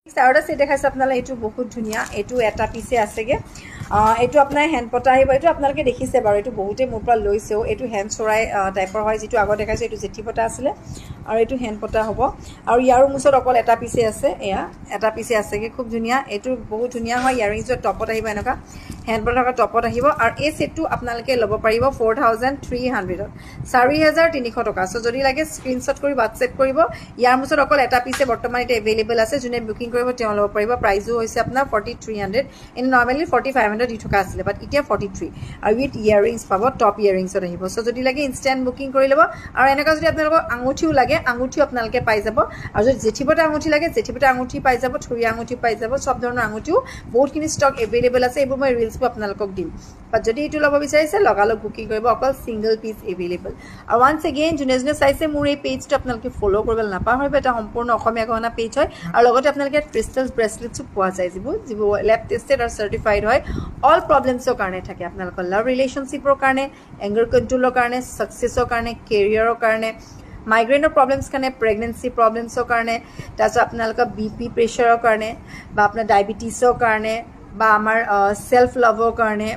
চাৰটা set দেখাইছে আপোনালোকে এটো বহুত ধুনিয়া এটো এটা পিছে আছেগে এটো আপোনাৰ হ্যান্ড পটা আহিব এটো আপোনালোকে দেখিছে বাৰু এটো বহুতে মোৰ পৰা লৈছেও এটো হ্যান্ড চৰাই টাইপৰ হয় যেটো আগত দেখাইছে এটো জেঠি পটা আছিল আৰু এটো হ্যান্ড পটা হ'ব আৰু ইয়াৰো মুছত অকল এটা পিছে আছে এয়া এটা পিছে আছেগে খুব ধুনিয়া এটো বহুত ধুনিয়া হয় ইয়াৰিংছৰ টপত আহিব এনেকা হ্যান্ড পটা থকা টপত আহিব আৰু এই সেটটো আপোনালোকে ল'ব পাৰিব 4300 4300 টকা সো যদি লাগে স্ক্ৰিনশ্বট কৰি WhatsApp কৰিব ইয়াৰ মুছত অকল এটা পিছে বৰ্তমান এটা अवेलेबल আছে জুনে বুকিং কৰিব তেওঁ ল'ব পাৰিব প্ৰাইসও হৈছে আপোনাৰ 4300 ইন নৰমালি 4500 দি থকা আছিল বাট এতিয়া 43 আৰু উইথ ইয়াৰিংছ পাব টপ ইয়াৰিংছত আহিব সো যদি লাগে ইনস্ট্যান্ট বুকিং কৰি ল'ব আৰু এনেকা যদি আপোনালোকক আঙুঠিও লাগে আঙুঠিও আপোনালোকে পাই যাব আৰু যদি জেঠিপটা আঙুঠি লাগে জেঠিপটা আঙুঠি পাই যাব থুৰি আঙুঠি পাই যাব সব ধৰণৰ আঙুঠিও বহুতখিনি ষ্টক अवेलेबल আছে এইবোৰ মই ৰিলছ পো আপোনালোকক দিম বাট যদি এটো ল'ব বিচাৰিছে লগালগ বুকিং কৰিব অকল সিঙ্গল পিস अवेलेबल আৰু ওয়ান্স এগেইন জুনে জুনে চাইছে মোৰ এই পেজটো আপোনালোকে ফলো কৰিব নাপাহৰিব এটা সম্পূৰ্ণ অসমীয়া গহনা পেজ হয় আৰু লগতে আপোনালোকে ক্ৰিস্টালছ ব্ৰেসলেটছ পোৱা যায় যিবোৰ ল্যাব টেস্টেড আৰু সাৰ্টিফাইড হয় অল প্ৰবলেমছৰ কাৰণে থাকে আপোনালোকৰ লাভ ৰিলেশনশিপৰ কাৰণে এংগাৰ কন্ট্ৰোলৰ কাৰণে সাকসেছৰ কাৰণে কেৰিয়াৰৰ কাৰণে মাইগ্ৰেনৰ প্ৰবলেমছ কাৰণে প্ৰেগনেন্সি প্ৰবলেমছৰ কাৰণে তাছত আপোনালোকৰ বিপি প্ৰেছাৰৰ কাৰণে বা আপোনাৰ ডায়াবেটিছৰ কাৰণে বা আমাৰ সেলফ লাভৰ কাৰণে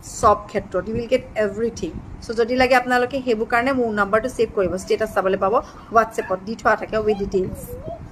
সব ক্ষেত্ৰত you will get everything so যদি লাগে আপোনালোকে হেবু কাৰণে মোৰ নম্বৰটো সেভ কৰিব ষ্টেটাস চাবলৈ পাব WhatsApp ত দি থোৱা থাকে উইথ ডিটেইলছ